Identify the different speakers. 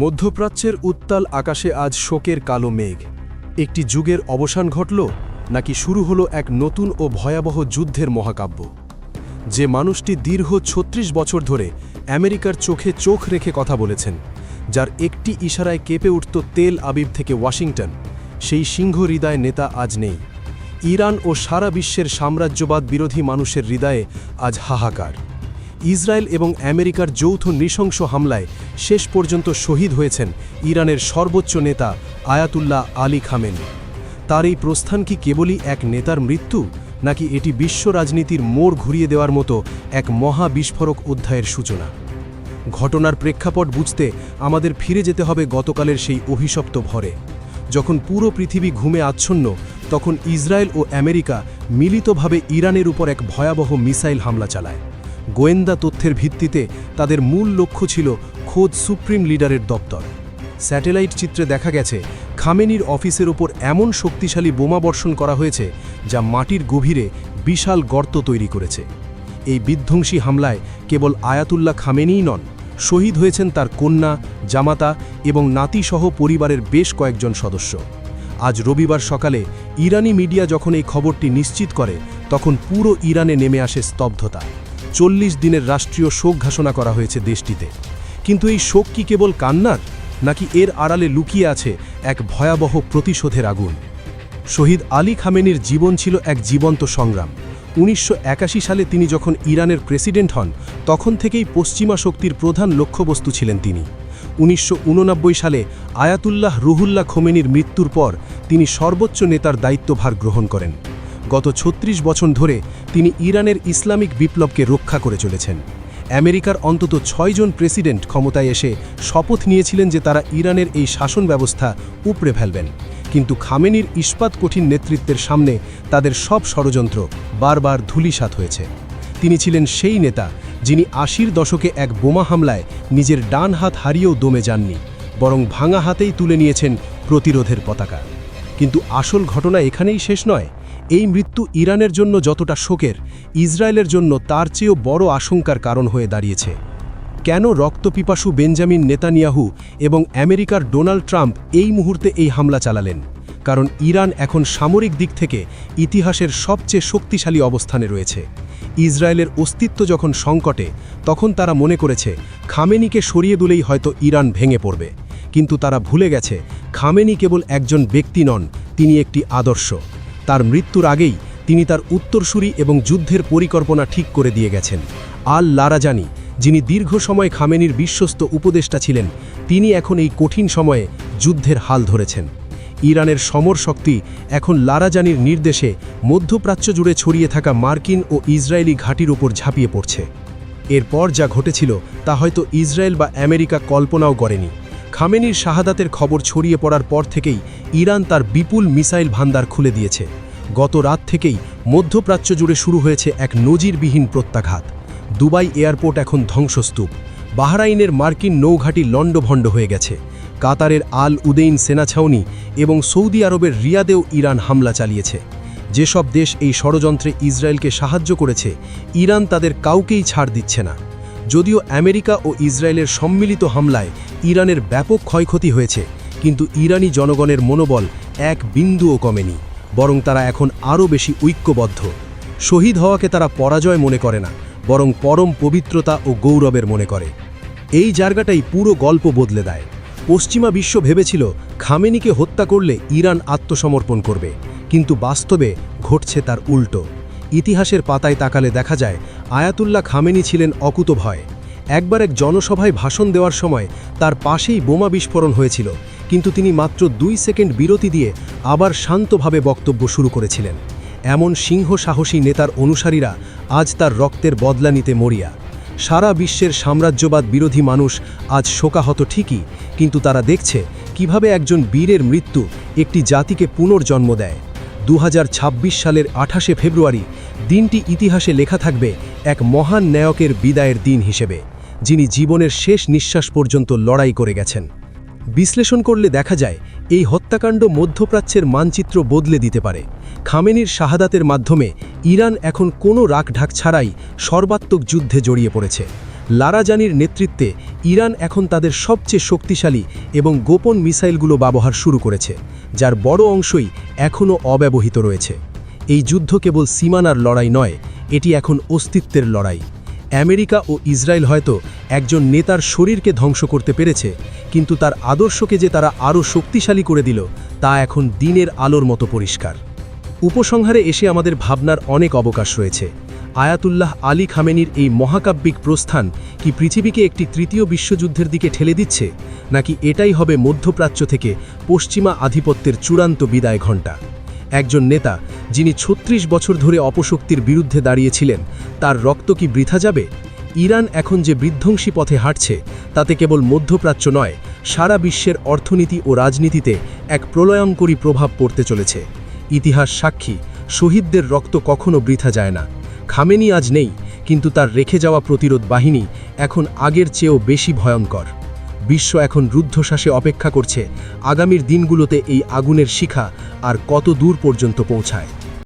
Speaker 1: মধ্যপ্রাচ্যের উত্তাল আকাশে আজ শোকের কালো মেঘ। একটি যুগের অবসান ঘটল, নাকি শুরু হলো এক নতুন ও ভয়াবহ যুদ্ধের মহাকাব্য? যে মানুষটি দীর্ঘ ৩৬ বছর ধরে আমেরিকার চোখে চোখ রেখে কথা বলেছেন, যার একটি ইশারায় কেঁপে উঠত তেল আবিব থেকে ওয়াশিংটন, সেই সিংহ হৃদয় নেতা আজ নেই। ইরান ও সারা বিশ্বের সাম্রাজ্যবাদ বিরোধী মানুষের হৃদয়ে আজ হাহাকার। ইসরায়েল এবং আমেরিকার যৌথ নৃশংস হামলায় শেষ পর্যন্ত শহীদ হয়েছেন ইরানের সর্বোচ্চ নেতা আয়াতুল্লাহ আলী খামেনি। তার এই প্রস্থান কি কেবলই এক নেতার মৃত্যু, নাকি এটি বিশ্ব রাজনীতির মোড় ঘুরিয়ে দেওয়ার মতো এক মহা বিস্ফোরক অধ্যায়ের সূচনা? ঘটনার প্রেক্ষাপট বুঝতে আমাদের ফিরে যেতে হবে গতকালের সেই অভিশপ্ত ভরে, যখন পুরো পৃথিবী ঘুমে আচ্ছন্ন। তখন ইসরায়েল ও আমেরিকা মিলিতভাবে ইরানের উপর এক ভয়াবহ মিসাইল হামলা চালায়। গোয়েন্দা তথ্যের ভিত্তিতে তাদের মূল লক্ষ্য ছিল খোদ সুপ্রিম লিডারের দপ্তর। স্যাটেলাইট চিত্রে দেখা গেছে খামেনির অফিসের ওপর এমন শক্তিশালী বোমা বর্ষণ করা হয়েছে যা মাটির গভীরে বিশাল গর্ত তৈরি করেছে। এই বিধ্বংসী হামলায় কেবল আয়াতুল্লাহ খামেনিই নন, শহীদ হয়েছেন তার কন্যা, জামাতা এবং নাতিসহ পরিবারের বেশ কয়েকজন সদস্য। আজ রবিবার সকালে ইরানি মিডিয়া যখন এই খবরটি নিশ্চিত করে, তখন পুরো ইরানে নেমে আসে স্তব্ধতা। ৪০ দিনের রাষ্ট্রীয় শোক ঘোষণা করা হয়েছে দেশটিতে। কিন্তু এই শোক কি কেবল কান্নার, নাকি এর আড়ালে লুকিয়ে আছে এক ভয়াবহ প্রতিশোধের আগুন? শহীদ আলী খামেনির জীবন ছিল এক জীবন্ত সংগ্রাম। ১৯৮১ সালে তিনি যখন ইরানের প্রেসিডেন্ট হন, তখন থেকেই পশ্চিমা শক্তির প্রধান লক্ষ্যবস্তু ছিলেন তিনি। ১৯৮৯ সালে আয়াতুল্লাহ রুহুল্লাহ খোমেনির মৃত্যুর পর তিনি সর্বোচ্চ নেতার দায়িত্বভার গ্রহণ করেন। গত ৩৬ বছর ধরে তিনি ইরানের ইসলামিক বিপ্লবকে রক্ষা করে চলেছেন। আমেরিকার অন্তত ৬ জন প্রেসিডেন্ট ক্ষমতায় এসে শপথ নিয়েছিলেন যে তারা ইরানের এই শাসন ব্যবস্থা উপড়ে ফেলবেন, কিন্তু খামেনির ইস্পাত কঠিন নেতৃত্বের সামনে তাদের সব ষড়যন্ত্র বারবার ধূলিসাৎ হয়েছে। তিনি ছিলেন সেই নেতা যিনি ৮০-র দশকে এক বোমা হামলায় নিজের ডান হাত হারিয়েও দমে যাননি, বরং ভাঙা হাতেই তুলে নিয়েছেন প্রতিরোধের পতাকা। কিন্তু আসল ঘটনা এখানেই শেষ নয়। এই মৃত্যু ইরানের জন্য যতটা শোকের, ইসরায়েলের জন্য তার চেয়েও বড় আশঙ্কার কারণ হয়ে দাঁড়িয়েছে। কেন রক্তপিপাসু বেঞ্জামিন নেতানিয়াহু এবং আমেরিকার ডোনাল্ড ট্রাম্প এই মুহূর্তে এই হামলা চালালেন? কারণ ইরান এখন সামরিক দিক থেকে ইতিহাসের সবচেয়ে শক্তিশালী অবস্থানে রয়েছে। ইসরায়েলের অস্তিত্ব যখন সংকটে, তখন তারা মনে করেছে খামেনিকে সরিয়ে দিলেই হয়তো ইরান ভেঙে পড়বে। কিন্তু তারা ভুলে গেছে খামেনি কেবল একজন ব্যক্তি নন, তিনি একটি আদর্শ। তার মৃত্যুর আগেই তিনি তার উত্তরসূরি এবং যুদ্ধের পরিকল্পনা ঠিক করে দিয়ে গেছেন। আল লারাজানি, যিনি দীর্ঘ সময় খামেনির বিশ্বস্ত উপদেষ্টা ছিলেন, তিনি এখন এই কঠিন সময়ে যুদ্ধের হাল ধরেছেন। ইরানের সমর শক্তি এখন লারাজানির নির্দেশে মধ্যপ্রাচ্য জুড়ে ছড়িয়ে থাকা মার্কিন ও ইসরায়েলি ঘাঁটির ওপর ঝাঁপিয়ে পড়ছে। এরপর যা ঘটেছিল তা হয়তো ইসরায়েল বা আমেরিকা কল্পনাও করেনি। খামেনির শাহাদাতের খবর ছড়িয়ে পড়ার পর থেকেই ইরান তার বিপুল মিসাইল ভান্ডার খুলে দিয়েছে। গত রাত থেকেই মধ্যপ্রাচ্য জুড়ে শুরু হয়েছে এক নজিরবিহীন প্রত্যাঘাত। দুবাই এয়ারপোর্ট এখন ধ্বংসস্তূপ, বাহরাইনের মার্কিন নৌঘাঁটি লণ্ডভণ্ড হয়ে গেছে, কাতারের আল উদেইন সেনা ছাউনি এবং সৌদি আরবের রিয়াদেও ইরান হামলা চালিয়েছে। যেসব দেশ এই ষড়যন্ত্রে ইসরায়েলকে সাহায্য করেছে, ইরান তাদের কাউকেই ছাড় দিচ্ছে না। যদিও আমেরিকা ও ইসরায়েলের সম্মিলিত হামলায় ইরানের ব্যাপক ক্ষয়ক্ষতি হয়েছে, কিন্তু ইরানি জনগণের মনোবল এক বিন্দুও কমেনি, বরং তারা এখন আরও বেশি ঐক্যবদ্ধ। শহীদ হওয়াকে তারা পরাজয় মনে করে না, বরং পরম পবিত্রতা ও গৌরবের মনে করে। এই জায়গাটাই পুরো গল্প বদলে দেয়। পশ্চিমা বিশ্ব ভেবেছিল খামেনিকে হত্যা করলে ইরান আত্মসমর্পণ করবে, কিন্তু বাস্তবে ঘটছে তার উল্টো। ইতিহাসের পাতায় তাকালে দেখা যায় আয়াতুল্লাহ খামেনি ছিলেন অকুতভয়। একবার এক জনসভায় ভাষণ দেওয়ার সময় তার পাশেই বোমা বিস্ফোরণ হয়েছিল, কিন্তু তিনি মাত্র ২ সেকেন্ড বিরতি দিয়ে আবার শান্তভাবে বক্তব্য শুরু করেছিলেন। এমন সিংহ সাহসী নেতার অনুসারীরা আজ তার রক্তের বদলা নিতে মরিয়া। সারা বিশ্বের সাম্রাজ্যবাদ বিরোধী মানুষ আজ শোকাহত ঠিকই, কিন্তু তারা দেখছে কিভাবে একজন বীরের মৃত্যু একটি জাতিকে পুনর্জন্ম দেয়। ২০২৬ সালের ২৮শে ফেব্রুয়ারি দিনটি ইতিহাসে লেখা থাকবে এক মহান নায়কের বিদায়ের দিন হিসেবে, যিনি জীবনের শেষ নিঃশ্বাস পর্যন্ত লড়াই করে গেছেন। বিশ্লেষণ করলে দেখা যায় এই হত্যাকাণ্ড মধ্যপ্রাচ্যের মানচিত্র বদলে দিতে পারে। খামেনির শাহাদাতের মাধ্যমে ইরান এখন কোনো রাখঢাক ছাড়াই সর্বাত্মক যুদ্ধে জড়িয়ে পড়েছে। লারাজানির নেতৃত্বে ইরান এখন তাদের সবচেয়ে শক্তিশালী এবং গোপন মিসাইলগুলো ব্যবহার শুরু করেছে, যার বড় অংশই এখনও অব্যবহৃত রয়েছে। এই যুদ্ধ কেবল সীমানার লড়াই নয়, এটি এখন অস্তিত্বের লড়াই। আমেরিকা ও ইসরায়েল হয়তো একজন নেতার শরীরকে ধ্বংস করতে পেরেছে, কিন্তু তার আদর্শকে যে তারা আরও শক্তিশালী করে দিল তা এখন দিনের আলোর মতো পরিষ্কার। উপসংহারে এসে আমাদের ভাবনার অনেক অবকাশ রয়েছে। আয়াতুল্লাহ আলী খামেনির এই মহাকাব্যিক প্রস্থান কি পৃথিবীকে একটি তৃতীয় বিশ্বযুদ্ধের দিকে ঠেলে দিচ্ছে, নাকি এটাই হবে মধ্যপ্রাচ্য থেকে পশ্চিমা আধিপত্যের চূড়ান্ত বিদায় ঘণ্টা? একজন নেতা যিনি ৩৬ বছর ধরে অপশক্তির বিরুদ্ধে দাঁড়িয়েছিলেন, তার রক্ত কি বৃথা যাবে? ইরান এখন যে বিধ্বংসী পথে হাঁটছে তাতে কেবল মধ্যপ্রাচ্য নয়, সারা বিশ্বের অর্থনীতি ও রাজনীতিতে এক প্রলয়ঙ্করী প্রভাব পড়তে চলেছে। ইতিহাস সাক্ষী, শহীদদের রক্ত কখনো বৃথা যায় না। খামেনি আজ নেই, কিন্তু তার রেখে যাওয়া প্রতিরোধ বাহিনী এখন আগের চেয়েও বেশি ভয়ঙ্কর। বিশ্ব এখন রুদ্ধশ্বাসে অপেক্ষা করছে আগামীর দিনগুলোতে এই আগুনের শিখা আর কত দূর পর্যন্ত পৌঁছায়।